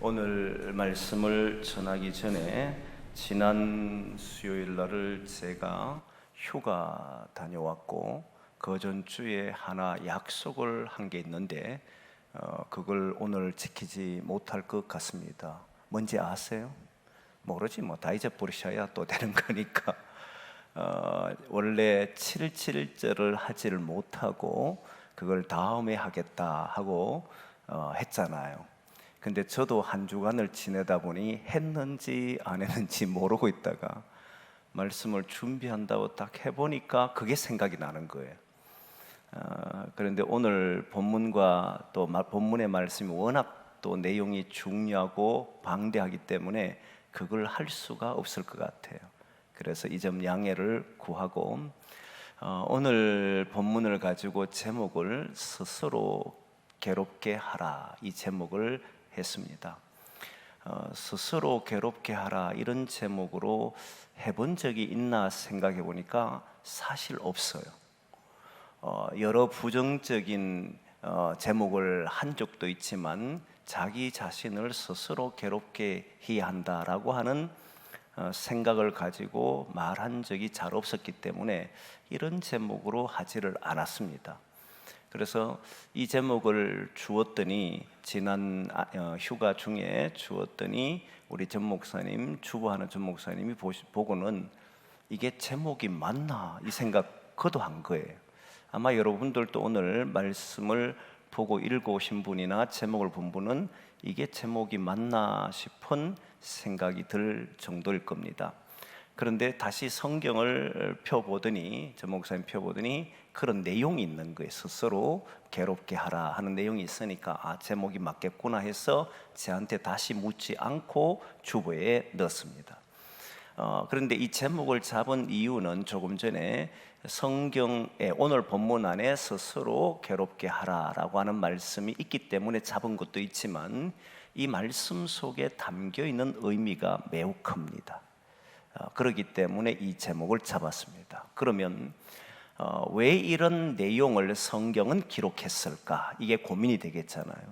오늘 말씀을 전하기 전에 지난 수요일 날을 제가 휴가 다녀왔고 그 전주에 하나 약속을 한 게 있는데 그걸 오늘 지키지 못할 것 같습니다. 뭔지 아세요? 모르지 다 잊어버리셔야 또 되는 거니까. 원래 7.7절을 하지를 못하고 그걸 다음에 하겠다 하고 했잖아요. 근데 저도 한 주간을 지내다 보니 했는지 안 했는지 모르고 있다가 말씀을 준비한다고 딱 해보니까 그게 생각이 나는 거예요. 그런데 오늘 본문과 또 본문의 말씀이 워낙 또 내용이 중요하고 방대하기 때문에 그걸 할 수가 없을 것 같아요. 그래서 이 점 양해를 구하고 오늘 본문을 가지고 제목을 스스로 괴롭게 하라, 이 제목을 했습니다. 스스로 괴롭게 하라 이런 제목으로 해본 적이 있나 생각해 보니까 사실 없어요. 여러 부정적인 제목을 한 적도 있지만 자기 자신을 스스로 괴롭게 해야 한다라고 하는 생각을 가지고 말한 적이 잘 없었기 때문에 이런 제목으로 하지를 않았습니다. 그래서 이 제목을 주었더니 지난 휴가 중에 주었더니 우리 전 목사님, 주보하는 전 목사님이 보고는 이게 제목이 맞나 이 생각 거도한 거예요. 아마 여러분들도 오늘 말씀을 보고 읽어오신 분이나 제목을 본 분은 이게 제목이 맞나 싶은 생각이 들 정도일 겁니다. 그런데 다시 성경을 펴보더니 전 목사님 펴보더니 그런 내용이 있는 거예요. 스스로 괴롭게 하라 하는 내용이 있으니까 제목이 맞겠구나 해서 저한테 다시 묻지 않고 주보에 넣었습니다. 그런데 이 제목을 잡은 이유는 조금 전에 성경에 오늘 본문 안에 스스로 괴롭게 하라라고 하는 말씀이 있기 때문에 잡은 것도 있지만 이 말씀 속에 담겨 있는 의미가 매우 큽니다. 그렇기 때문에 이 제목을 잡았습니다. 그러면 왜 이런 내용을 성경은 기록했을까? 이게 고민이 되겠잖아요.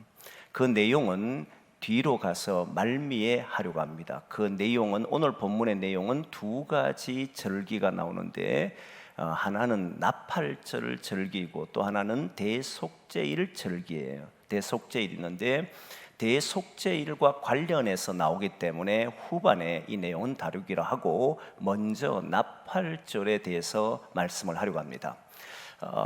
그 내용은 뒤로 가서 말미에 하려고 합니다. 그 내용은 오늘 본문의 내용은 두 가지 절기가 나오는데 하나는 나팔절 절기고 또 하나는 대속죄일 절기예요. 대속죄일이 있는데 대속죄일과 관련해서 나오기 때문에 후반에 이 내용은 다루기로 하고 먼저 나팔절에 대해서 말씀을 하려고 합니다.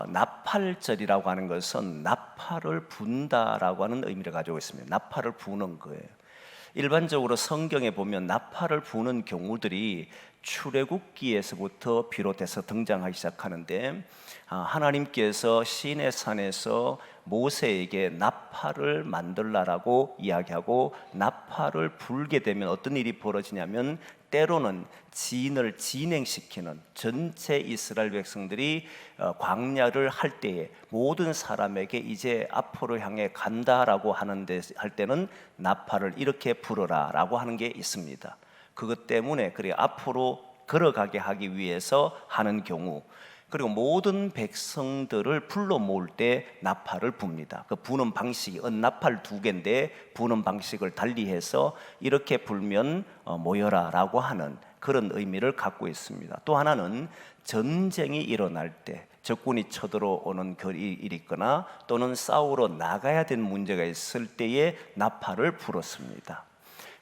나팔절이라고 하는 것은 나팔을 분다라고 하는 의미를 가지고 있습니다. 나팔을 부는 거예요. 일반적으로 성경에 보면 나팔을 부는 경우들이 출애굽기에서부터 비롯해서 등장하기 시작하는데 하나님께서 시내 산에서 모세에게 나팔을 만들라라고 이야기하고 나팔을 불게 되면 어떤 일이 벌어지냐면 때로는 진을 진행시키는 전체 이스라엘 백성들이 광야를 할 때에 모든 사람에게 이제 앞으로 향해 간다라고 하는데 할 때는 나팔을 이렇게 불어라라고 하는 게 있습니다. 그것 때문에 그래 앞으로 걸어가게 하기 위해서 하는 경우 그리고 모든 백성들을 불러 모을 때 나팔을 붑니다. 그 부는 방식이 나팔 2개인데 부는 방식을 달리해서 이렇게 불면 모여라라고 하는 그런 의미를 갖고 있습니다. 또 하나는 전쟁이 일어날 때 적군이 쳐들어오는 일이 있거나 또는 싸우러 나가야 되는 문제가 있을 때에 나팔을 불었습니다.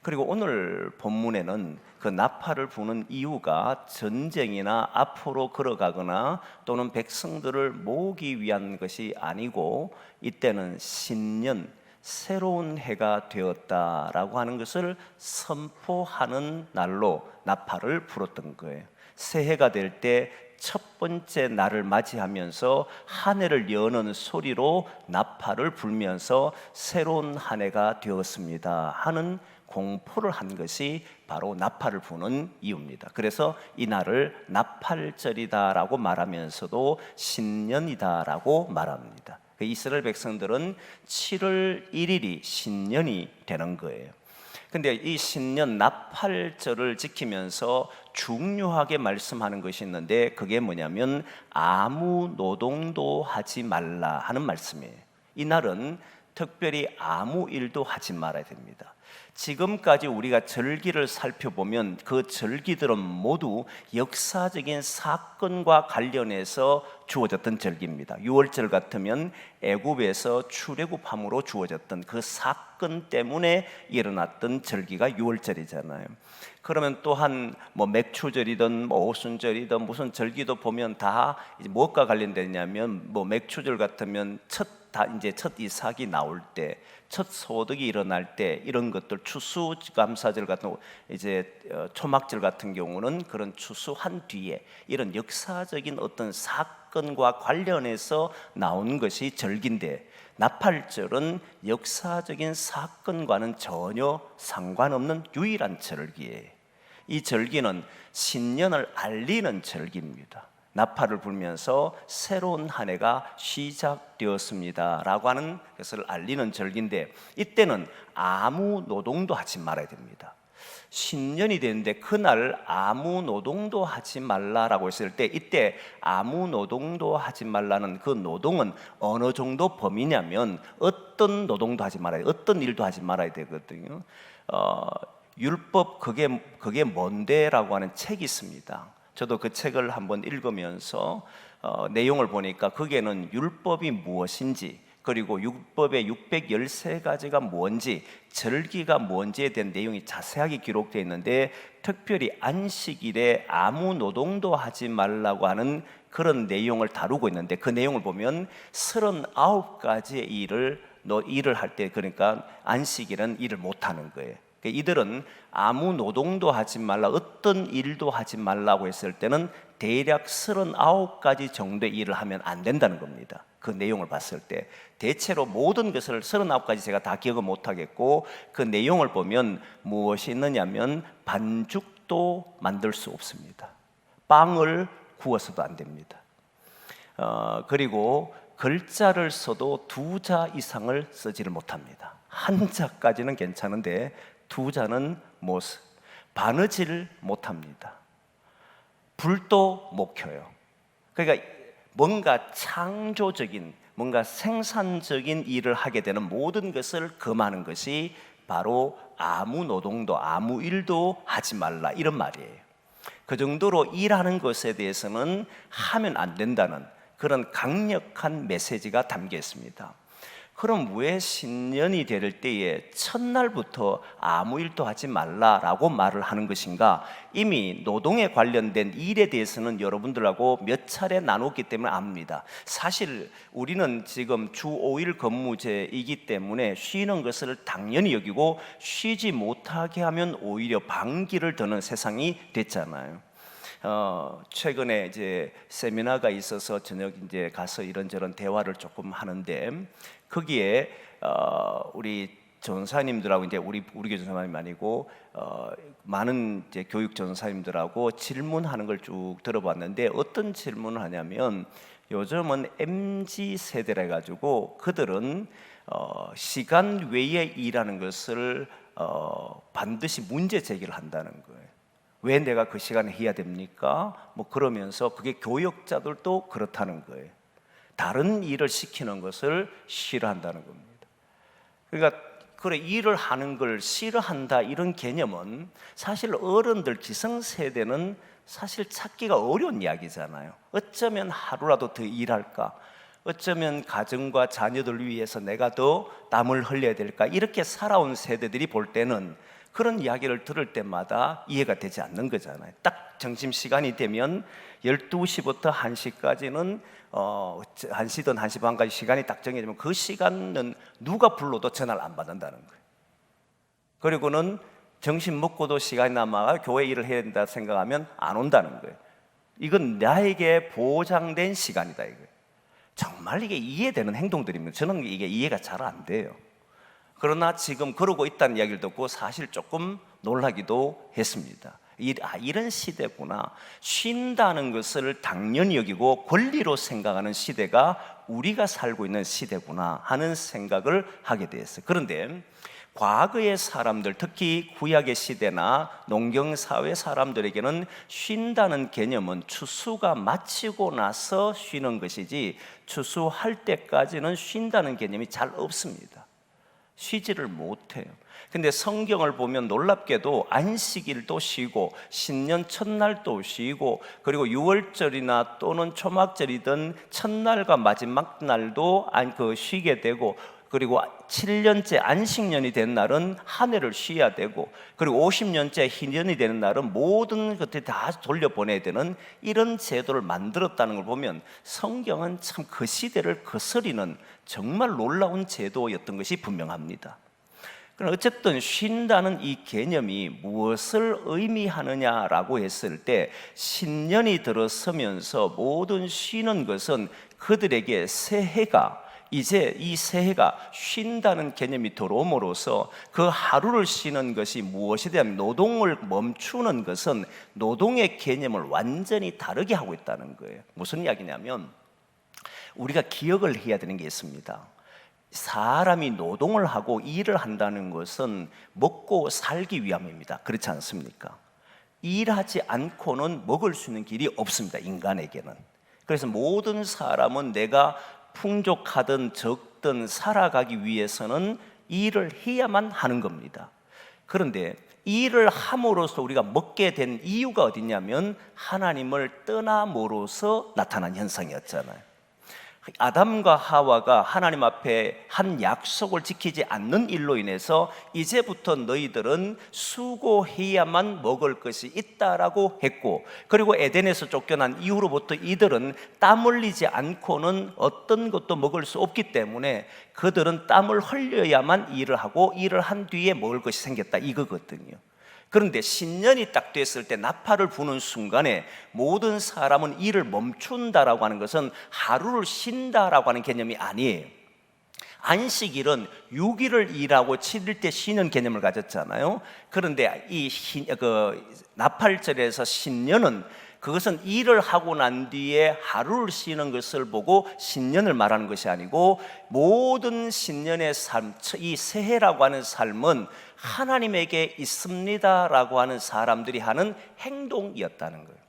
그리고 오늘 본문에는 그 나팔을 부는 이유가 전쟁이나 앞으로 걸어가거나 또는 백성들을 모으기 위한 것이 아니고 이때는 신년, 새로운 해가 되었다라고 하는 것을 선포하는 날로 나팔을 불었던 거예요. 새해가 될 때 첫 번째 날을 맞이하면서 한 해를 여는 소리로 나팔을 불면서 새로운 한 해가 되었습니다 하는 공포를 한 것이 바로 나팔을 부는 이유입니다. 그래서 이 날을 나팔절이다라고 말하면서도 신년이다라고 말합니다. 이스라엘 백성들은 7월 1일이 신년이 되는 거예요. 근데 이 신년 나팔절을 지키면서 중요하게 말씀하는 것이 있는데 그게 뭐냐면 아무 노동도 하지 말라 하는 말씀이에요. 이 날은 특별히 아무 일도 하지 말아야 됩니다. 지금까지 우리가 절기를 살펴보면 그 절기들은 모두 역사적인 사건과 관련해서 주어졌던 절기입니다. 유월절 같으면 애굽에서 출애굽함으로 주어졌던 그 사건 때문에 일어났던 절기가 유월절이잖아요. 그러면 또한 뭐 맥추절이든 뭐 오순절이든 무슨 절기도 보면 다 이제 무엇과 관련되냐면 뭐 맥추절 같으면 첫 이삭이 나올 때, 첫 소득이 일어날 때 이런 것들, 추수감사절 같은 이제 초막절 같은 경우는 그런 추수한 뒤에 이런 역사적인 어떤 사건과 관련해서 나온 것이 절기인데, 나팔절은 역사적인 사건과는 전혀 상관없는 유일한 절기예요. 이 절기는 신년을 알리는 절기입니다. 나팔을 불면서 새로운 한 해가 시작되었습니다 라고 하는 것을 알리는 절기인데, 이때는 아무 노동도 하지 말아야 됩니다. 신년이 되는데 그날 아무 노동도 하지 말라라고 했을 때, 이때 아무 노동도 하지 말라는 그 노동은 어느 정도 범위냐면 어떤 노동도 하지 말아야, 어떤 일도 하지 말아야 되거든요. 율법 그게 뭔데라고 하는 책이 있습니다. 저도 그 책을 한번 읽으면서 내용을 보니까 거기에는 율법이 무엇인지, 그리고 율법의 613가지가 뭔지, 절기가 뭔지에 대한 내용이 자세하게 기록되어 있는데, 특별히 안식일에 아무 노동도 하지 말라고 하는 그런 내용을 다루고 있는데, 그 내용을 보면 39가지의 일을 할 때, 그러니까 안식일은 일을 못하는 거예요. 이들은 아무 노동도 하지 말라, 어떤 일도 하지 말라고 했을 때는 대략 39가지 정도의 일을 하면 안 된다는 겁니다. 그 내용을 봤을 때 대체로 모든 것을 39가지 제가 다 기억을 못하겠고, 그 내용을 보면 무엇이 있느냐면 반죽도 만들 수 없습니다. 빵을 구워서도 안 됩니다. 그리고 글자를 써도 2자 이상을 쓰지를 못합니다. 한 자까지는 괜찮은데 2자는 못, 바느질 못합니다. 불도 못 켜요. 그러니까 뭔가 창조적인, 뭔가 생산적인 일을 하게 되는 모든 것을 금하는 것이 바로 아무 노동도 아무 일도 하지 말라, 이런 말이에요. 그 정도로 일하는 것에 대해서는 하면 안 된다는 그런 강력한 메시지가 담겨 있습니다. 그럼 왜 신년이 될 때에 첫날부터 아무 일도 하지 말라라고 말을 하는 것인가? 이미 노동에 관련된 일에 대해서는 여러분들하고 몇 차례 나눴기 때문에 압니다. 사실 우리는 지금 주 5일 근무제이기 때문에 쉬는 것을 당연히 여기고, 쉬지 못하게 하면 오히려 반기를 드는 세상이 됐잖아요. 최근에 이제 세미나가 있어서 저녁 이제 가서 이런저런 대화를 조금 하는데, 거기에 우리 전사님들하고 이제 우리 교회 전사님이 아니고 많은 이제 교육 전사님들하고 질문하는 걸 쭉 들어봤는데, 어떤 질문을 하냐면, 요즘은 MZ 세대라 가지고 그들은 시간 외에 일하는 것을 반드시 문제 제기를 한다는 거예요. 왜 내가 그 시간에 해야 됩니까? 뭐 그러면서 그게 교역자들도 그렇다는 거예요. 다른 일을 시키는 것을 싫어한다는 겁니다. 그러니까 그래, 일을 하는 걸 싫어한다 이런 개념은 사실 어른들 기성세대는 사실 찾기가 어려운 이야기잖아요. 어쩌면 하루라도 더 일할까? 어쩌면 가정과 자녀들 위해서 내가 더 땀을 흘려야 될까? 이렇게 살아온 세대들이 볼 때는 그런 이야기를 들을 때마다 이해가 되지 않는 거잖아요. 딱 점심시간이 되면 12시부터 1시까지는 1시든 1시 반까지 시간이 딱 정해지면 그 시간은 누가 불러도 전화를 안 받는다는 거예요. 그리고는 점심 먹고도 시간이 남아 교회 일을 해야 된다 생각하면 안 온다는 거예요. 이건 나에게 보장된 시간이다 이거예요. 정말 이게 이해되는 행동들입니다. 저는 이게 이해가 잘 안 돼요. 그러나 지금 그러고 있다는 이야기를 듣고 사실 조금 놀라기도 했습니다. 이런 시대구나. 쉰다는 것을 당연히 여기고 권리로 생각하는 시대가 우리가 살고 있는 시대구나 하는 생각을 하게 됐어요. 그런데 과거의 사람들, 특히 구약의 시대나 농경사회 사람들에게는 쉰다는 개념은 추수가 마치고 나서 쉬는 것이지 추수할 때까지는 쉰다는 개념이 잘 없습니다. 쉬지를 못해요. 근데 성경을 보면 놀랍게도 안식일도 쉬고 신년 첫날도 쉬고 그리고 유월절이나 또는 초막절이든 첫날과 마지막 날도 쉬게 되고 그리고 7년째 안식년이 된 날은 한 해를 쉬어야 되고 그리고 50년째 희년이 되는 날은 모든 것들이 다 돌려보내야 되는 이런 제도를 만들었다는 걸 보면 성경은 참 그 시대를 거스리는 정말 놀라운 제도였던 것이 분명합니다. 그럼 어쨌든 쉰다는 이 개념이 무엇을 의미하느냐라고 했을 때 신년이 들어서면서 모든 쉬는 것은 그들에게 새해가 이제 이 새해가 쉰다는 개념이 들어옴으로써 그 하루를 쉬는 것이 무엇에 대한 노동을 멈추는 것은 노동의 개념을 완전히 다르게 하고 있다는 거예요. 무슨 이야기냐면 우리가 기억을 해야 되는 게 있습니다. 사람이 노동을 하고 일을 한다는 것은 먹고 살기 위함입니다. 그렇지 않습니까? 일하지 않고는 먹을 수 있는 길이 없습니다. 인간에게는. 그래서 모든 사람은 내가 풍족하든 적든 살아가기 위해서는 일을 해야만 하는 겁니다. 그런데 일을 함으로써 우리가 먹게 된 이유가 어디냐면 하나님을 떠남으로써 나타난 현상이었잖아요. 아담과 하와가 하나님 앞에 한 약속을 지키지 않는 일로 인해서 이제부터 너희들은 수고해야만 먹을 것이 있다라고 했고 그리고 에덴에서 쫓겨난 이후로부터 이들은 땀 흘리지 않고는 어떤 것도 먹을 수 없기 때문에 그들은 땀을 흘려야만 일을 하고 일을 한 뒤에 먹을 것이 생겼다 이거거든요. 그런데 신년이 딱 됐을 때 나팔을 부는 순간에 모든 사람은 일을 멈춘다라고 하는 것은 하루를 쉰다라고 하는 개념이 아니에요. 안식일은 6일을 일하고 7일 때 쉬는 개념을 가졌잖아요. 그런데 이 나팔절에서 신년은 그것은 일을 하고 난 뒤에 하루를 쉬는 것을 보고 신년을 말하는 것이 아니고 모든 신년의 삶, 이 새해라고 하는 삶은 하나님에게 있습니다라고 하는 사람들이 하는 행동이었다는 거예요.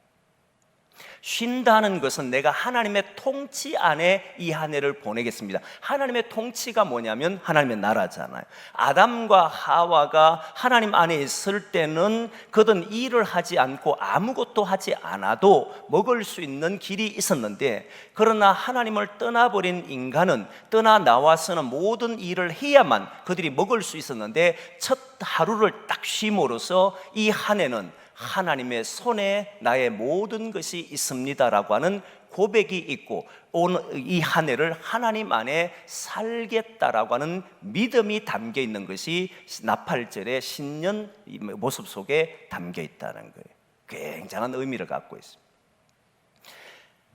쉰다는 것은 내가 하나님의 통치 안에 이 한 해를 보내겠습니다. 하나님의 통치가 뭐냐면 하나님의 나라잖아요. 아담과 하와가 하나님 안에 있을 때는 그들은 일을 하지 않고 아무것도 하지 않아도 먹을 수 있는 길이 있었는데 그러나 하나님을 떠나버린 인간은 떠나 나와서는 모든 일을 해야만 그들이 먹을 수 있었는데 첫 하루를 딱 쉼으로써 이 한 해는 하나님의 손에 나의 모든 것이 있습니다라고 하는 고백이 있고 오늘 이 한 해를 하나님 안에 살겠다라고 하는 믿음이 담겨 있는 것이 나팔절의 신년 모습 속에 담겨 있다는 거예요. 굉장한 의미를 갖고 있습니다.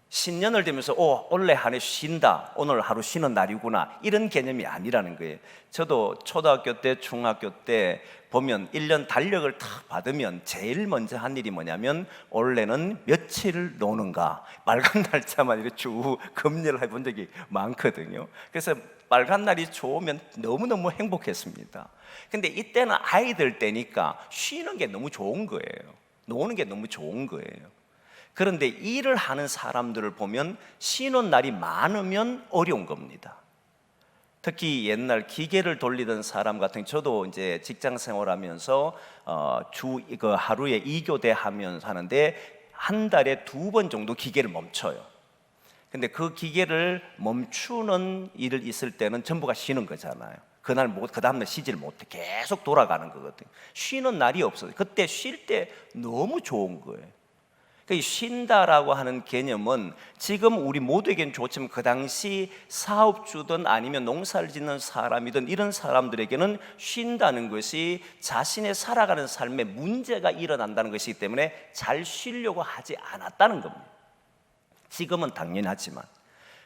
신년을 되면서 원래 한 해 쉰다, 오늘 하루 쉬는 날이구나 이런 개념이 아니라는 거예요. 저도 초등학교 때 중학교 때 보면 1년 달력을 탁 받으면 제일 먼저 한 일이 뭐냐면 원래는 며칠 노는가 빨간 날짜만 이렇게 쭉 검열을 해본 적이 많거든요. 그래서 빨간 날이 좋으면 너무너무 행복했습니다. 근데 이때는 아이들 때니까 쉬는 게 너무 좋은 거예요. 노는 게 너무 좋은 거예요. 그런데 일을 하는 사람들을 보면 쉬는 날이 많으면 어려운 겁니다. 특히 옛날 기계를 돌리던 사람 같은 저도 이제 직장 생활하면서 하루에 2교대 하면서 하는데 한 달에 2번 정도 기계를 멈춰요. 근데 그 기계를 멈추는 일을 있을 때는 전부가 쉬는 거잖아요. 그 다음날 쉬지를 못해. 계속 돌아가는 거거든요. 쉬는 날이 없어요. 그때 쉴 때 너무 좋은 거예요. 쉰다라고 하는 개념은 지금 우리 모두에겐 좋지만 그 당시 사업주든 아니면 농사를 짓는 사람이든 이런 사람들에게는 쉰다는 것이 자신의 살아가는 삶에 문제가 일어난다는 것이기 때문에 잘 쉬려고 하지 않았다는 겁니다. 지금은 당연하지만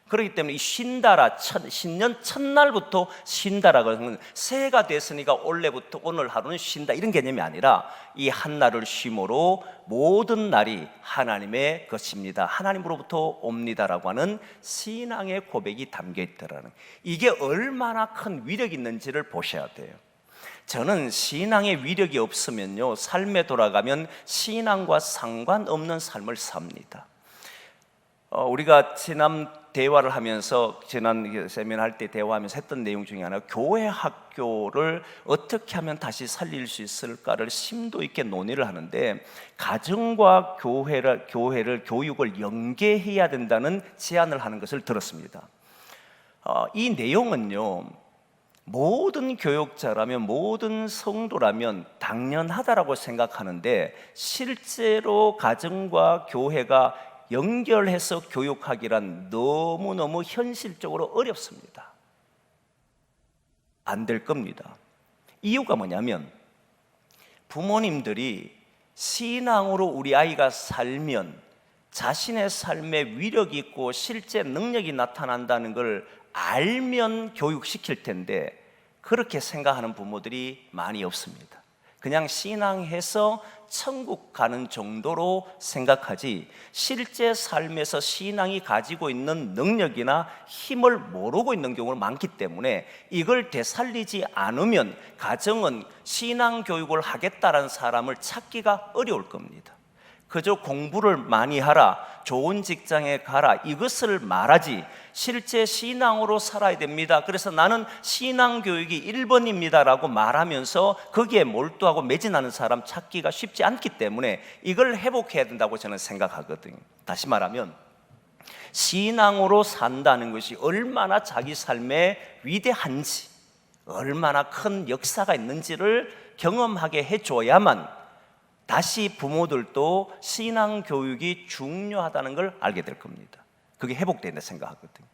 그렇기 때문에 이 쉰다라 신년 첫날부터 쉰다라고 하는 건 새해가 됐으니까 원래부터 오늘 하루는 쉰다 이런 개념이 아니라 이 한날을 쉼으로 모든 날이 하나님의 것입니다. 하나님으로부터 옵니다라고 하는 신앙의 고백이 담겨 있더라는 이게 얼마나 큰 위력이 있는지를 보셔야 돼요. 저는 신앙의 위력이 없으면요, 삶에 돌아가면 신앙과 상관없는 삶을 삽니다. 우리가 지난 대화를 하면서, 지난 세미나 할 때 대화하면서 했던 내용 중에 하나, 교회 학교를 어떻게 하면 다시 살릴 수 있을까를 심도 있게 논의를 하는데, 가정과 교육을 연계해야 된다는 제안을 하는 것을 들었습니다. 이 내용은요, 모든 교육자라면, 모든 성도라면 당연하다라고 생각하는데, 실제로 가정과 교회가 연결해서 교육하기란 너무너무 현실적으로 어렵습니다. 안 될 겁니다. 이유가 뭐냐면, 부모님들이 신앙으로 우리 아이가 살면 자신의 삶에 위력이 있고 실제 능력이 나타난다는 걸 알면 교육시킬 텐데, 그렇게 생각하는 부모들이 많이 없습니다. 그냥 신앙해서 천국 가는 정도로 생각하지, 실제 삶에서 신앙이 가지고 있는 능력이나 힘을 모르고 있는 경우가 많기 때문에, 이걸 되살리지 않으면 가정은 신앙 교육을 하겠다는 사람을 찾기가 어려울 겁니다. 그저 공부를 많이 하라, 좋은 직장에 가라, 이것을 말하지, 실제 신앙으로 살아야 됩니다, 그래서 나는 신앙 교육이 1번입니다 라고 말하면서 거기에 몰두하고 매진하는 사람 찾기가 쉽지 않기 때문에 이걸 회복해야 된다고 저는 생각하거든요. 다시 말하면, 신앙으로 산다는 것이 얼마나 자기 삶에 위대한지, 얼마나 큰 역사가 있는지를 경험하게 해줘야만 다시 부모들도 신앙 교육이 중요하다는 걸 알게 될 겁니다. 그게 회복된다 생각하거든요.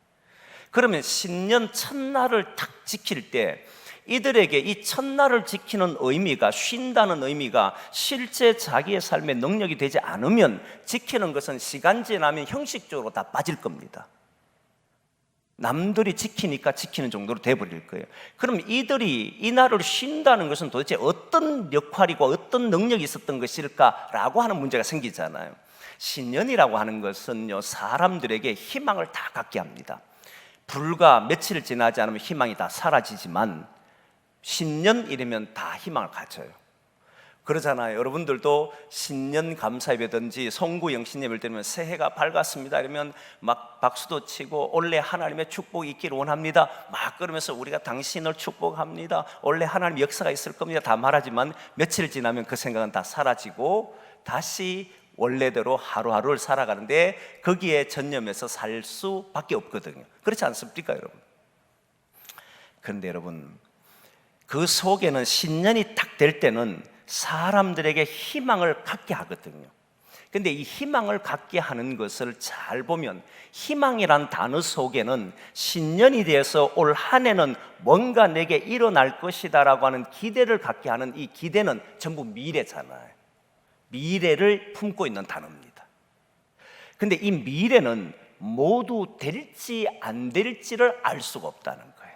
그러면 신년 첫날을 딱 지킬 때, 이들에게 이 첫날을 지키는 의미가, 쉰다는 의미가 실제 자기의 삶에 능력이 되지 않으면, 지키는 것은 시간 지나면 형식적으로 다 빠질 겁니다. 남들이 지키니까 지키는 정도로 돼버릴 거예요. 그럼 이들이 이 날을 쉰다는 것은 도대체 어떤 역할이고 어떤 능력이 있었던 것일까라고 하는 문제가 생기잖아요. 신년이라고 하는 것은요, 사람들에게 희망을 다 갖게 합니다. 불과 며칠 지나지 않으면 희망이 다 사라지지만, 신년이라면 다 희망을 가져요. 그러잖아요. 여러분들도 신년 감사예배든지 송구영신 예배를 드리면 새해가 밝았습니다 이러면 막 박수도 치고, 올해 하나님의 축복이 있기를 원합니다 막 그러면서 우리가 당신을 축복합니다, 올해 하나님 역사가 있을 겁니다 다 말하지만, 며칠 지나면 그 생각은 다 사라지고 다시 원래대로 하루하루를 살아가는데 거기에 전념해서 살 수밖에 없거든요. 그렇지 않습니까 여러분? 그런데 여러분, 그 속에는 신년이 딱 될 때는 사람들에게 희망을 갖게 하거든요. 근데 이 희망을 갖게 하는 것을 잘 보면, 희망이란 단어 속에는 신년이 되어서 올 한 해는 뭔가 내게 일어날 것이다 라고 하는 기대를 갖게 하는, 이 기대는 전부 미래잖아요. 미래를 품고 있는 단어입니다. 근데 이 미래는 모두 될지 안 될지를 알 수가 없다는 거예요.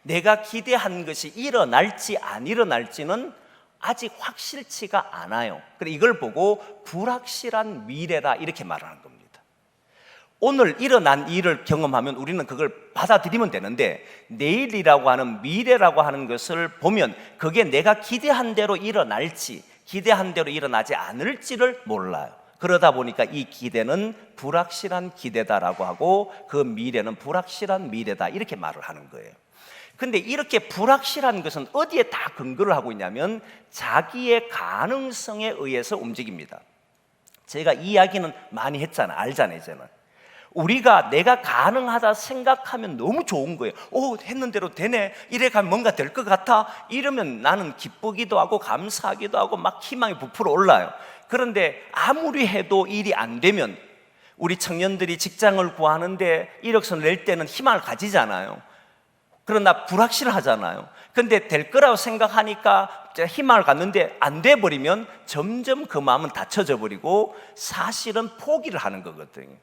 내가 기대한 것이 일어날지 안 일어날지는 아직 확실치가 않아요. 그래서 이걸 보고 불확실한 미래다 이렇게 말하는 겁니다. 오늘 일어난 일을 경험하면 우리는 그걸 받아들이면 되는데, 내일이라고 하는 미래라고 하는 것을 보면 그게 내가 기대한 대로 일어날지 기대한 대로 일어나지 않을지를 몰라요. 그러다 보니까 이 기대는 불확실한 기대다라고 하고, 그 미래는 불확실한 미래다 이렇게 말을 하는 거예요. 근데 이렇게 불확실한 것은 어디에 다 근거를 하고 있냐면, 자기의 가능성에 의해서 움직입니다. 제가 이 이야기는 많이 했잖아요. 알잖아요 이제는. 우리가 내가 가능하다 생각하면 너무 좋은 거예요. 오, 했는 대로 되네, 이래 가면 뭔가 될 것 같아, 이러면 나는 기쁘기도 하고 감사하기도 하고 막 희망이 부풀어 올라요. 그런데 아무리 해도 일이 안 되면, 우리 청년들이 직장을 구하는데 이력서를 낼 때는 희망을 가지잖아요. 그러나 불확실하잖아요. 근데 될 거라고 생각하니까 희망을 갖는데 안 돼버리면 점점 그 마음은 닫혀져 버리고 사실은 포기를 하는 거거든요.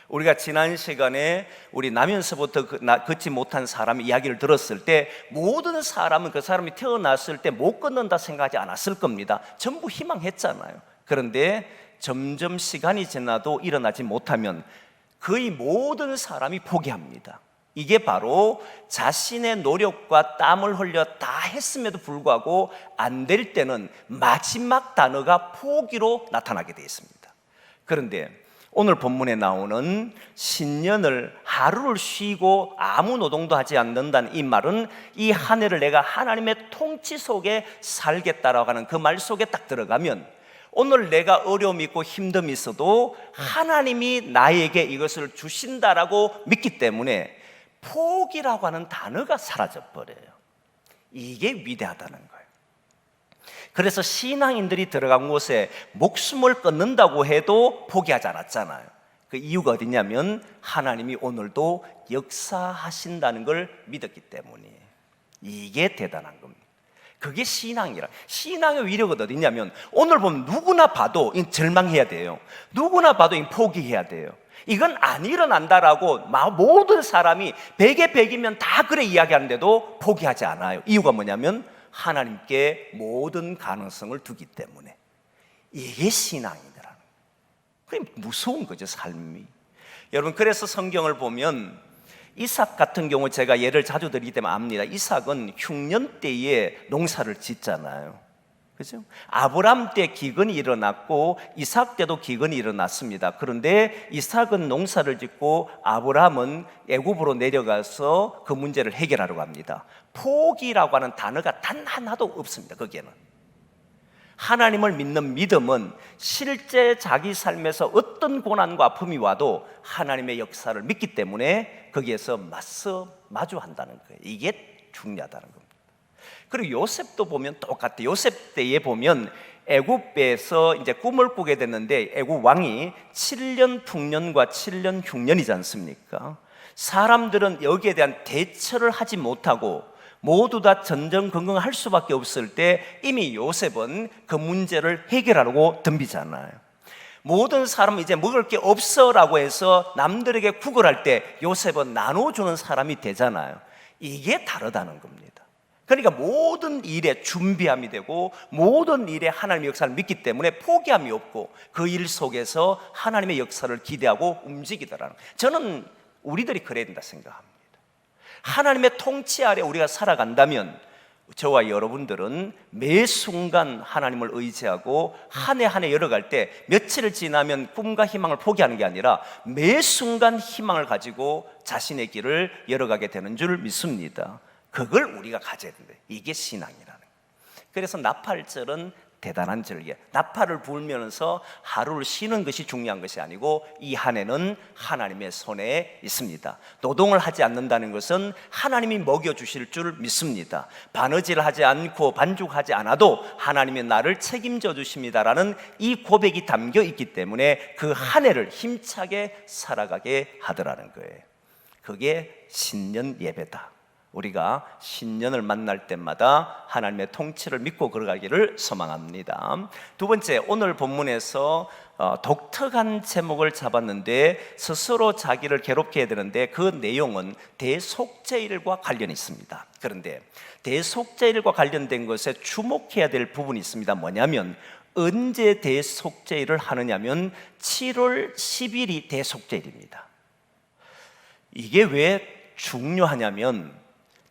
우리가 지난 시간에 우리 나면서부터 걷지 못한 사람의 이야기를 들었을 때, 모든 사람은 그 사람이 태어났을 때 못 걷는다 생각하지 않았을 겁니다. 전부 희망했잖아요. 그런데 점점 시간이 지나도 일어나지 못하면 거의 모든 사람이 포기합니다. 이게 바로 자신의 노력과 땀을 흘려 다 했음에도 불구하고 안 될 때는 마지막 단어가 포기로 나타나게 되어 있습니다. 그런데 오늘 본문에 나오는 신년을 하루를 쉬고 아무 노동도 하지 않는다는 이 말은 이 한 해를 내가 하나님의 통치 속에 살겠다라고 하는 그 말 속에 딱 들어가면 오늘 내가 어려움이 있고 힘듦이 있어도 하나님이 나에게 이것을 주신다라고 믿기 때문에 포기라고 하는 단어가 사라져버려요. 이게 위대하다는 거예요. 그래서 신앙인들이 들어간 곳에 목숨을 끊는다고 해도 포기하지 않았잖아요. 그 이유가 어디냐면 하나님이 오늘도 역사하신다는 걸 믿었기 때문이에요. 이게 대단한 겁니다. 그게 신앙이라. 신앙의 위력은 어디냐면 오늘 보면 누구나 봐도 절망해야 돼요. 누구나 봐도 포기해야 돼요. 이건 안 일어난다라고 모든 사람이 100에 100이면 다 그래 이야기하는데도 포기하지 않아요. 이유가 뭐냐면 하나님께 모든 가능성을 두기 때문에. 이게 신앙이더라는 거예요. 그게 무서운 거죠, 삶이. 여러분, 그래서 성경을 보면 이삭 같은 경우 제가 예를 자주 들기 때문에 압니다. 이삭은 흉년 때에 농사를 짓잖아요. 그죠? 아브람 때 기근이 일어났고 이삭 때도 기근이 일어났습니다. 그런데 이삭은 농사를 짓고 아브람은 애굽으로 내려가서 그 문제를 해결하려고 합니다. 포기라고 하는 단어가 단 하나도 없습니다. 거기에는 하나님을 믿는 믿음은 실제 자기 삶에서 어떤 고난과 아픔이 와도 하나님의 역사를 믿기 때문에 거기에서 맞서 마주한다는 거예요. 이게 중요하다는 겁니다. 그리고 요셉도 보면 똑같아요. 요셉 때에 보면 애굽에서 이제 꿈을 꾸게 됐는데 애굽 왕이 7년 풍년과 7년 흉년이지 않습니까? 사람들은 여기에 대한 대처를 하지 못하고 모두 다 전전긍긍할 수밖에 없을 때 이미 요셉은 그 문제를 해결하려고 덤비잖아요. 모든 사람은 이제 먹을 게 없어라고 해서 남들에게 구걸할 때 요셉은 나눠주는 사람이 되잖아요. 이게 다르다는 겁니다. 그러니까 모든 일에 준비함이 되고 모든 일에 하나님의 역사를 믿기 때문에 포기함이 없고 그 일 속에서 하나님의 역사를 기대하고 움직이더라는 거예요. 저는 우리들이 그래야 된다 생각합니다. 하나님의 통치 아래 우리가 살아간다면 저와 여러분들은 매 순간 하나님을 의지하고 한 해 한 해 열어갈 때 며칠을 지나면 꿈과 희망을 포기하는 게 아니라 매 순간 희망을 가지고 자신의 길을 열어가게 되는 줄 믿습니다. 그걸 우리가 가져야 된다. 이게 신앙이라는 거예요. 그래서 나팔절은 대단한 절기예요. 나팔을 불면서 하루를 쉬는 것이 중요한 것이 아니고 이 한 해는 하나님의 손에 있습니다. 노동을 하지 않는다는 것은 하나님이 먹여주실 줄 믿습니다. 바느질하지 않고 반죽하지 않아도 하나님이 나를 책임져 주십니다라는 이 고백이 담겨 있기 때문에 그 한 해를 힘차게 살아가게 하더라는 거예요. 그게 신년 예배다. 우리가 신년을 만날 때마다 하나님의 통치를 믿고 걸어가기를 소망합니다. 두 번째, 오늘 본문에서 독특한 제목을 잡았는데 스스로 자기를 괴롭게 해야 되는데 그 내용은 대속죄일과 관련이 있습니다. 그런데 대속죄일과 관련된 것에 주목해야 될 부분이 있습니다. 뭐냐면 언제 대속죄일을 하느냐면 7월 10일이 대속죄일입니다. 이게 왜 중요하냐면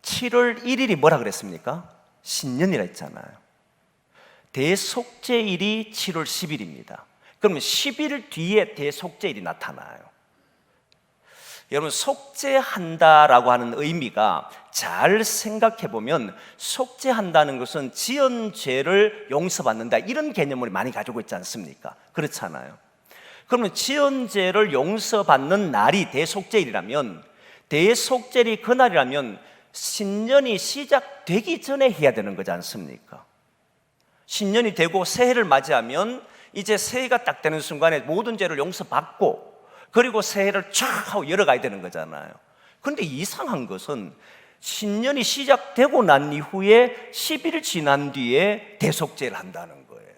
7월 1일이 뭐라 그랬습니까? 신년이라 했잖아요. 대속죄일이 7월 10일입니다. 그러면 10일 뒤에 대속죄일이 나타나요. 여러분, 속죄한다라고 하는 의미가 잘 생각해 보면 속죄한다는 것은 지은 죄를 용서받는다 이런 개념을 많이 가지고 있지 않습니까? 그렇잖아요. 그러면 지은 죄를 용서받는 날이 대속죄일이라면 대속죄일이 그날이라면 신년이 시작되기 전에 해야 되는 거지 않습니까? 신년이 되고 새해를 맞이하면 이제 새해가 딱 되는 순간에 모든 죄를 용서받고 그리고 새해를 촥 하고 열어가야 되는 거잖아요. 그런데 이상한 것은 신년이 시작되고 난 이후에 10일 지난 뒤에 대속죄를 한다는 거예요.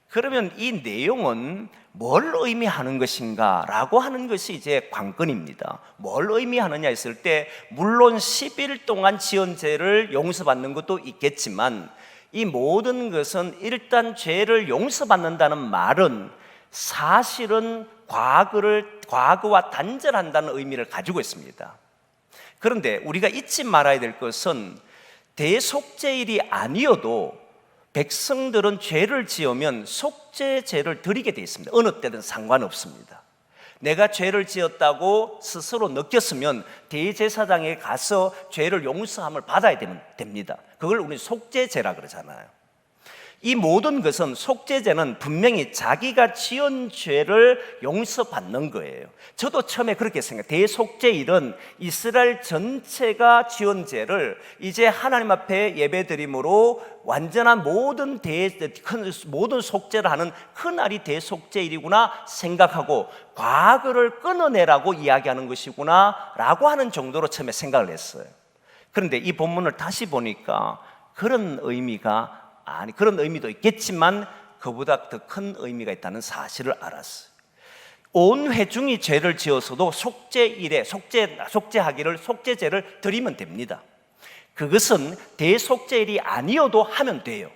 그러면 이 내용은 뭘 의미하는 것인가 라고 하는 것이 이제 관건입니다. 뭘 의미하느냐 했을 때 물론 10일 동안 지은 죄를 용서받는 것도 있겠지만 이 모든 것은 일단 죄를 용서받는다는 말은 사실은 과거와 단절한다는 의미를 가지고 있습니다. 그런데 우리가 잊지 말아야 될 것은 대속죄일이 아니어도 백성들은 죄를 지으면 속죄제를 드리게 되어 있습니다. 어느 때든 상관없습니다. 내가 죄를 지었다고 스스로 느꼈으면 대제사장에 가서 죄를 용서함을 받아야 됩니다. 그걸 우리 속죄제라 그러잖아요. 이 모든 것은, 속죄제는 분명히 자기가 지은 죄를 용서받는 거예요. 저도 처음에 그렇게 생각해요. 대속죄일은 이스라엘 전체가 지은 죄를 이제 하나님 앞에 예배드림으로 완전한 모든 속죄를 하는 그날이 대속죄일이구나 생각하고, 과거를 끊어내라고 이야기하는 것이구나 라고 하는 정도로 처음에 생각을 했어요. 그런데 이 본문을 다시 보니까 그런 의미도 있겠지만 그보다 더 큰 의미가 있다는 사실을 알았어요. 온 회중이 죄를 지어서도 속죄일에 속죄제를 드리면 됩니다. 그것은 대속죄일이 아니어도 하면 돼요.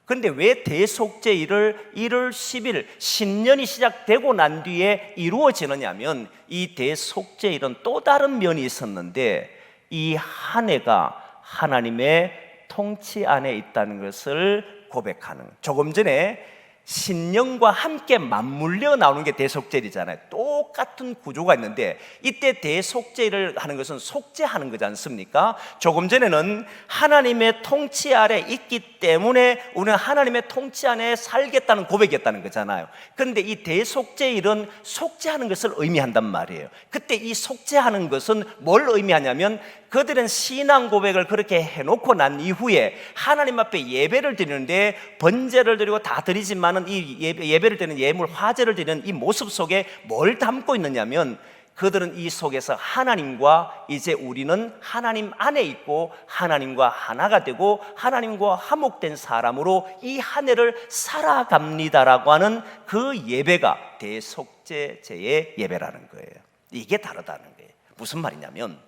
그런데 왜 대속죄일을 1월 10일 신년이 시작되고 난 뒤에 이루어지느냐 하면, 이 대속죄일은 또 다른 면이 있었는데 이 한 해가 하나님의 통치 안에 있다는 것을 고백하는, 조금 전에 신령과 함께 맞물려 나오는 게 대속죄일이잖아요. 똑같은 구조가 있는데 이때 대속죄를 하는 것은 속죄하는 거지 않습니까? 조금 전에는 하나님의 통치 아래 있기 때문에 우리는 하나님의 통치 안에 살겠다는 고백이었다는 거잖아요. 그런데 이 대속죄일은 속죄하는 것을 의미한단 말이에요. 그때 이 속죄하는 것은 뭘 의미하냐면, 그들은 신앙 고백을 그렇게 해놓고 난 이후에 하나님 앞에 예배를 드리는데, 번제를 드리고 다 드리지만은 이 예배를 드리는 예물, 화제를 드리는 이 모습 속에 뭘 담고 있느냐면, 그들은 이 속에서 하나님과, 이제 우리는 하나님 안에 있고 하나님과 하나가 되고 하나님과 화목된 사람으로 이 한 해를 살아갑니다라고 하는 그 예배가 대속죄제의 예배라는 거예요. 이게 다르다는 거예요. 무슨 말이냐면,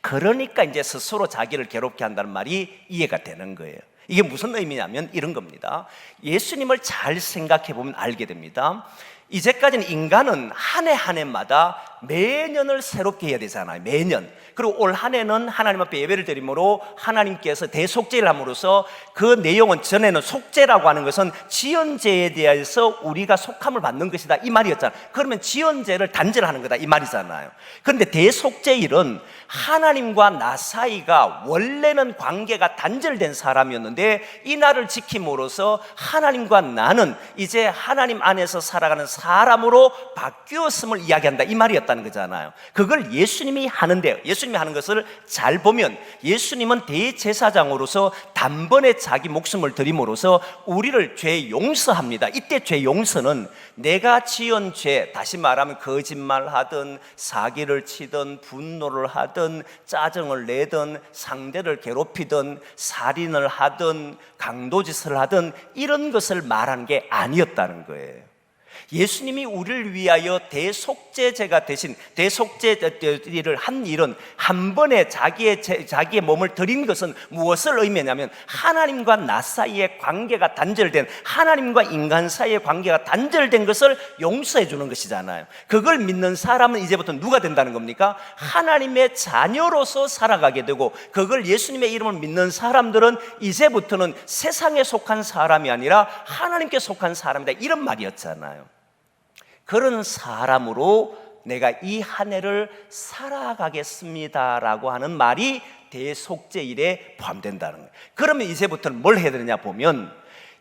그러니까 이제 스스로 자기를 괴롭게 한다는 말이 이해가 되는 거예요. 이게 무슨 의미냐면 이런 겁니다. 예수님을 잘 생각해 보면 알게 됩니다. 이제까지는 인간은 한 해 한 해마다 매년을 새롭게 해야 되잖아요. 매년. 그리고 올 한 해는 하나님 앞에 예배를 드림으로 하나님께서 대속죄를 함으로써, 그 내용은 전에는 속죄라고 하는 것은 지은 죄에 대해서 우리가 속함을 받는 것이다 이 말이었잖아요. 그러면 지은 죄를 단절하는 거다 이 말이잖아요. 그런데 대속죄일은 하나님과 나 사이가 원래는 관계가 단절된 사람이었는데 이 날을 지킴으로써 하나님과 나는 이제 하나님 안에서 살아가는 사람으로 바뀌었음을 이야기한다 이 말이었다는 거잖아요. 그걸 예수님이 하는데요. 예수님이 하는 것을 잘 보면, 예수님은 대제사장으로서 단번에 자기 목숨을 드림으로써 우리를 죄 용서합니다. 이때 죄 용서는 내가 지은 죄, 다시 말하면 거짓말하든 사기를 치든 분노를 하든 짜증을 내든 상대를 괴롭히든 살인을 하든 강도짓을 하든 이런 것을 말하는 게 아니었다는 거예요. 예수님이 우리를 위하여 대속죄제가 대신 대속죄를 한 일은, 한 번에 자기의 몸을 드린 것은 무엇을 의미하냐면, 하나님과 나 사이의 관계가 단절된, 하나님과 인간 사이의 관계가 단절된 것을 용서해 주는 것이잖아요. 그걸 믿는 사람은 이제부터 누가 된다는 겁니까? 하나님의 자녀로서 살아가게 되고, 그걸 예수님의 이름을 믿는 사람들은 이제부터는 세상에 속한 사람이 아니라 하나님께 속한 사람이다 이런 말이었잖아요. 그런 사람으로 내가 이 한 해를 살아가겠습니다라고 하는 말이 대속죄일에 포함된다는 거예요. 그러면 이제부터는 뭘 해야 되느냐 보면,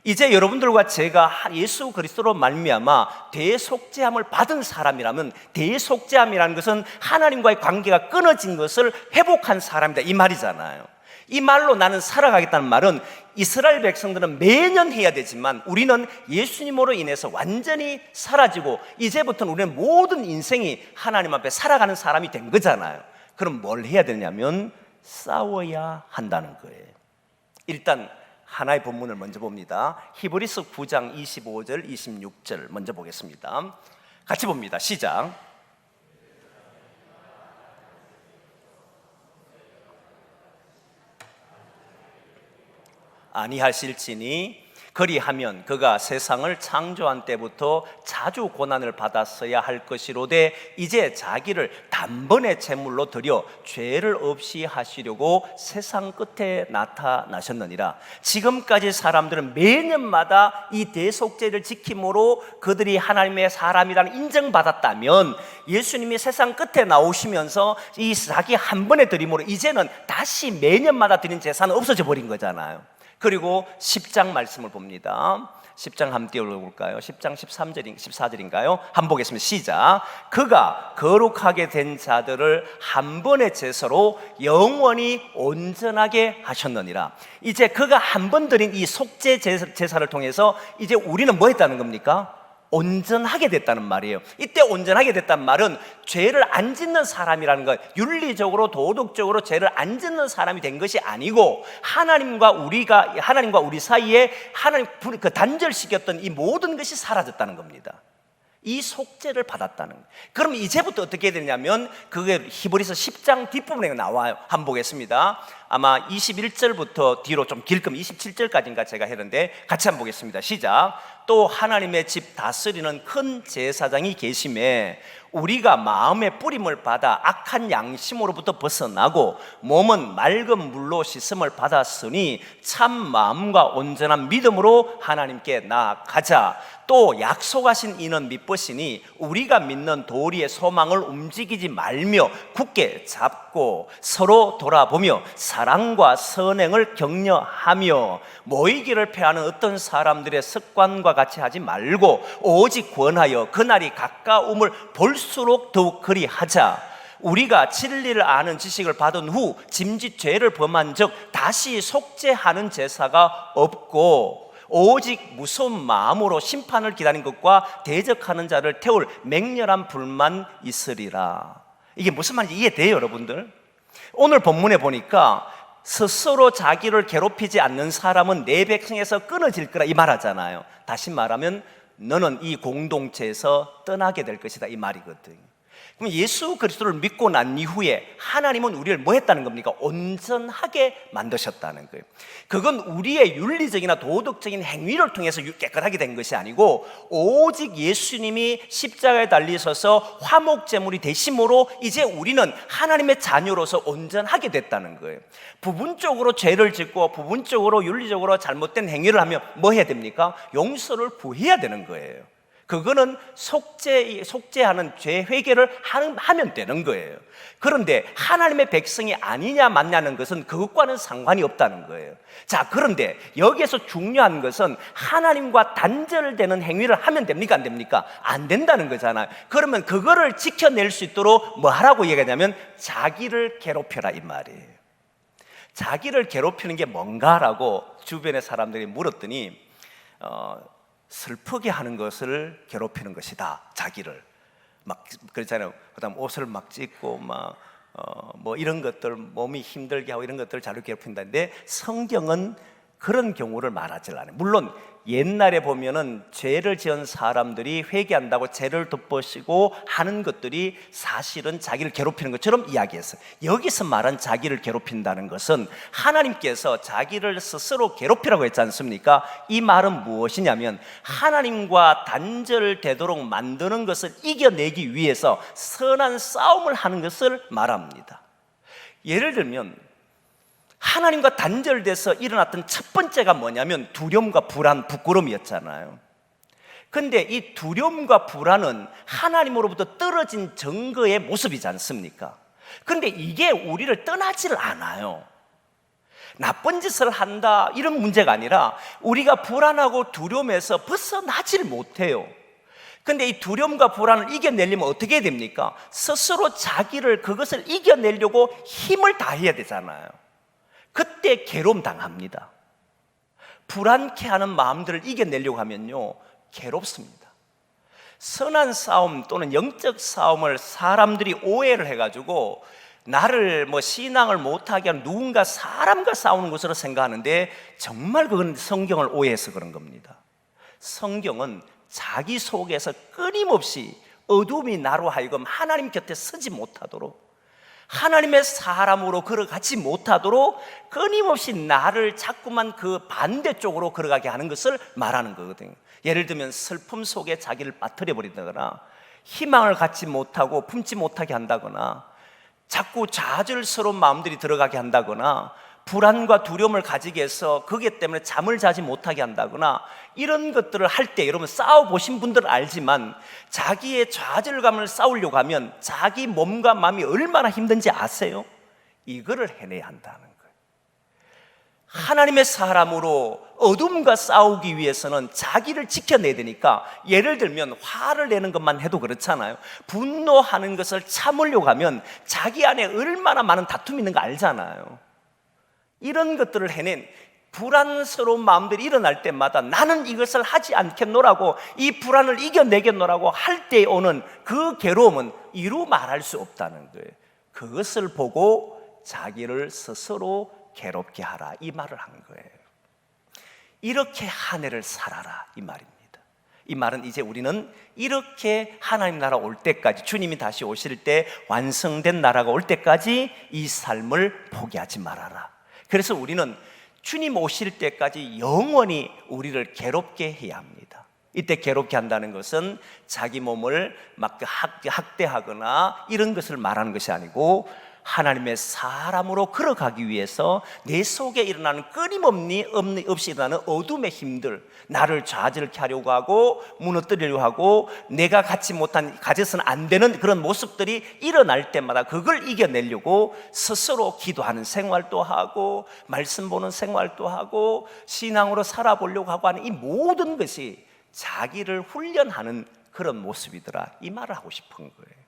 이제 여러분들과 제가 예수 그리스도로 말미암아 대속죄함을 받은 사람이라면, 대속죄함이라는 것은 하나님과의 관계가 끊어진 것을 회복한 사람이다 이 말이잖아요. 이 말로 나는 살아가겠다는 말은, 이스라엘 백성들은 매년 해야 되지만 우리는 예수님으로 인해서 완전히 사라지고 이제부터는 우리는 모든 인생이 하나님 앞에 살아가는 사람이 된 거잖아요. 그럼 뭘 해야 되냐면 싸워야 한다는 거예요. 일단 하나의 본문을 먼저 봅니다. 히브리서 9장 25절 26절 먼저 보겠습니다. 같이 봅니다. 시작. 아니하실지니 그리하면 그가 세상을 창조한 때부터 자주 고난을 받았어야 할 것이로되 이제 자기를 단번에 제물로 드려 죄를 없이 하시려고 세상 끝에 나타나셨느니라. 지금까지 사람들은 매년마다 이 대속죄를 지킴으로 그들이 하나님의 사람이라는 인정받았다면, 예수님이 세상 끝에 나오시면서 이 자기 한 번에 드림으로 이제는 다시 매년마다 드린 제사는 없어져 버린 거잖아요. 그리고 10장 말씀을 봅니다. 10장 한번 띄워볼까요? 10장 14절인가요? 한번 보겠습니다. 시작. 그가 거룩하게 된 자들을 한 번의 제사로 영원히 온전하게 하셨느니라. 이제 그가 한 번 드린 이 속죄 제사를 통해서 이제 우리는 뭐 했다는 겁니까? 온전하게 됐다는 말이에요. 이때 온전하게 됐다는 말은 죄를 안 짓는 사람이라는 것, 윤리적으로 도덕적으로 죄를 안 짓는 사람이 된 것이 아니고 하나님과 우리 사이에 하나님 그 단절시켰던 이 모든 것이 사라졌다는 겁니다. 이 속죄를 받았다는 거예요. 그럼 이제부터 어떻게 해야 되냐면 그게 히브리서 10장 뒷부분에 나와요. 한번 보겠습니다. 아마 21절부터 뒤로 좀 길 거면 27절까지인가 제가 했는데 같이 한번 보겠습니다. 시작. 또 하나님의 집 다스리는 큰 제사장이 계심에 우리가 마음의 뿌림을 받아 악한 양심으로부터 벗어나고 몸은 맑은 물로 씻음을 받았으니 참 마음과 온전한 믿음으로 하나님께 나아가자. 또 약속하신 이는 믿으시니 우리가 믿는 도리의 소망을 움직이지 말며 굳게 잡고 서로 돌아보며 사랑과 선행을 격려하며 모이기를 패하는 어떤 사람들의 습관과 같이 하지 말고 오직 권하여 그날이 가까움을 볼수록 더욱 그리하자. 우리가 진리를 아는 지식을 받은 후 짐짓 죄를 범한 적 다시 속죄하는 제사가 없고 오직 무서운 마음으로 심판을 기다린 것과 대적하는 자를 태울 맹렬한 불만 있으리라. 이게 무슨 말인지 이해돼요, 여러분들? 오늘 본문에 보니까 스스로 자기를 괴롭히지 않는 사람은 내 백성에서 끊어질 거라 이 말하잖아요. 다시 말하면 너는 이 공동체에서 떠나게 될 것이다 이 말이거든요. 그럼 예수 그리스도를 믿고 난 이후에 하나님은 우리를 뭐 했다는 겁니까? 온전하게 만드셨다는 거예요. 그건 우리의 윤리적이나 도덕적인 행위를 통해서 깨끗하게 된 것이 아니고 오직 예수님이 십자가에 달리셔서 화목제물이 되심으로 이제 우리는 하나님의 자녀로서 온전하게 됐다는 거예요. 부분적으로 죄를 짓고 부분적으로 윤리적으로 잘못된 행위를 하면 뭐 해야 됩니까? 용서를 구해야 되는 거예요. 그거는 속죄하는 죄 회개를 하면 되는 거예요. 그런데 하나님의 백성이 아니냐 맞냐는 것은 그것과는 상관이 없다는 거예요. 자, 그런데 여기에서 중요한 것은 하나님과 단절되는 행위를 하면 됩니까? 안 됩니까? 안 된다는 거잖아요. 그러면 그거를 지켜낼 수 있도록 뭐 하라고 얘기하냐면 자기를 괴롭혀라 이 말이에요. 자기를 괴롭히는 게 뭔가라고 주변의 사람들이 물었더니 슬프게 하는 것을 괴롭히는 것이다. 자기를 막 그렇잖아요. 그다음 옷을 막 찢고 막 뭐 이런 것들 몸이 힘들게 하고 이런 것들을 자기를 괴롭힌다는데 성경은 그런 경우를 말하지 않아요. 물론 옛날에 보면은 죄를 지은 사람들이 회개한다고 죄를 덮으시고 하는 것들이 사실은 자기를 괴롭히는 것처럼 이야기했어요. 여기서 말한 자기를 괴롭힌다는 것은 하나님께서 자기를 스스로 괴롭히라고 했지 않습니까? 이 말은 무엇이냐면 하나님과 단절되도록 만드는 것을 이겨내기 위해서 선한 싸움을 하는 것을 말합니다. 예를 들면 하나님과 단절돼서 일어났던 첫 번째가 뭐냐면 두려움과 불안, 부끄러움이었잖아요. 근데 이 두려움과 불안은 하나님으로부터 떨어진 증거의 모습이지 않습니까? 근데 이게 우리를 떠나지를 않아요. 나쁜 짓을 한다 이런 문제가 아니라 우리가 불안하고 두려움에서 벗어나지를 못해요. 근데 이 두려움과 불안을 이겨내려면 어떻게 해야 됩니까? 스스로 자기를 그것을 이겨내려고 힘을 다해야 되잖아요. 그때 괴로움 당합니다. 불안케 하는 마음들을 이겨내려고 하면요 괴롭습니다. 선한 싸움 또는 영적 싸움을 사람들이 오해를 해가지고 나를 신앙을 못하게 하는 누군가 사람과 싸우는 것으로 생각하는데 정말 그건 성경을 오해해서 그런 겁니다. 성경은 자기 속에서 끊임없이 어둠이 나로 하여금 하나님 곁에 서지 못하도록 하나님의 사람으로 걸어가지 못하도록 끊임없이 나를 자꾸만 그 반대쪽으로 걸어가게 하는 것을 말하는 거거든요. 예를 들면 슬픔 속에 자기를 빠뜨려 버린다거나, 희망을 갖지 못하고 품지 못하게 한다거나, 자꾸 좌절스러운 마음들이 들어가게 한다거나, 불안과 두려움을 가지게 해서 거기에 때문에 잠을 자지 못하게 한다거나, 이런 것들을 할 때 여러분 싸워보신 분들은 알지만 자기의 좌절감을 싸우려고 하면 자기 몸과 마음이 얼마나 힘든지 아세요? 이거를 해내야 한다는 거예요. 하나님의 사람으로 어둠과 싸우기 위해서는 자기를 지켜내야 되니까, 예를 들면 화를 내는 것만 해도 그렇잖아요. 분노하는 것을 참으려고 하면 자기 안에 얼마나 많은 다툼이 있는 거 알잖아요. 이런 것들을 해낸 불안스러운 마음들이 일어날 때마다 나는 이것을 하지 않겠노라고, 이 불안을 이겨내겠노라고 할 때 오는 그 괴로움은 이루 말할 수 없다는 거예요. 그것을 보고 자기를 스스로 괴롭게 하라, 이 말을 한 거예요. 이렇게 한 해를 살아라, 이 말입니다. 이 말은 이제 우리는 이렇게 하나님 나라 올 때까지, 주님이 다시 오실 때 완성된 나라가 올 때까지 이 삶을 포기하지 말아라. 그래서 우리는 주님 오실 때까지 영원히 우리를 괴롭게 해야 합니다. 이때 괴롭게 한다는 것은 자기 몸을 막 학대하거나 이런 것을 말하는 것이 아니고, 하나님의 사람으로 걸어가기 위해서 내 속에 일어나는 끊임없이 일어나는 어둠의 힘들, 나를 좌절케 하려고 하고 무너뜨리려고 하고 내가 갖지 못한, 가져서는 안 되는 그런 모습들이 일어날 때마다 그걸 이겨내려고 스스로 기도하는 생활도 하고 말씀 보는 생활도 하고 신앙으로 살아보려고 하고 하는 이 모든 것이 자기를 훈련하는 그런 모습이더라, 이 말을 하고 싶은 거예요.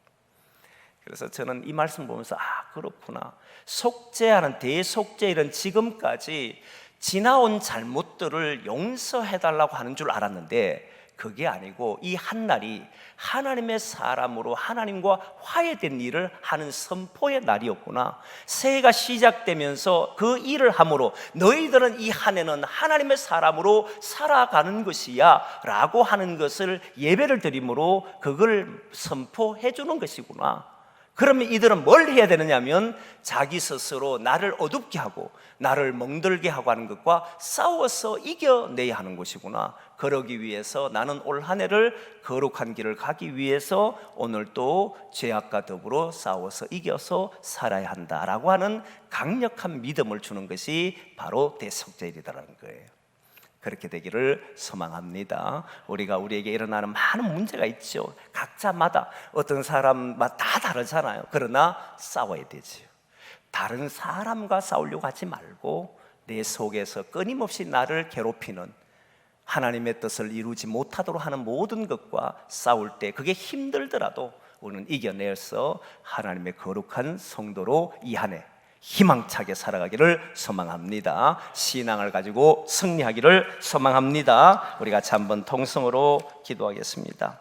그래서 저는 이 말씀 보면서 그렇구나, 속죄하는 대속죄, 이런 지금까지 지나온 잘못들을 용서해달라고 하는 줄 알았는데 그게 아니고, 이 한날이 하나님의 사람으로 하나님과 화해된 일을 하는 선포의 날이었구나. 새해가 시작되면서 그 일을 함으로 너희들은 이 한 해는 하나님의 사람으로 살아가는 것이야 라고 하는 것을 예배를 드림으로 그걸 선포해 주는 것이구나. 그러면 이들은 뭘 해야 되느냐 하면 자기 스스로 나를 어둡게 하고 나를 멍들게 하고 하는 것과 싸워서 이겨내야 하는 것이구나. 그러기 위해서 나는 올 한 해를 거룩한 길을 가기 위해서 오늘 또 죄악과 더불어 싸워서 이겨서 살아야 한다라고 하는 강력한 믿음을 주는 것이 바로 대속죄일이라는 거예요. 그렇게 되기를 소망합니다. 우리에게 일어나는 많은 문제가 있죠. 각자마다 어떤 사람마다 다 다르잖아요. 그러나 싸워야 되지요. 다른 사람과 싸우려고 하지 말고 내 속에서 끊임없이 나를 괴롭히는, 하나님의 뜻을 이루지 못하도록 하는 모든 것과 싸울 때 그게 힘들더라도 우리는 이겨내서 하나님의 거룩한 성도로 이 한 해 희망차게 살아가기를 소망합니다. 신앙을 가지고 승리하기를 소망합니다. 우리 같이 한번 통성으로 기도하겠습니다.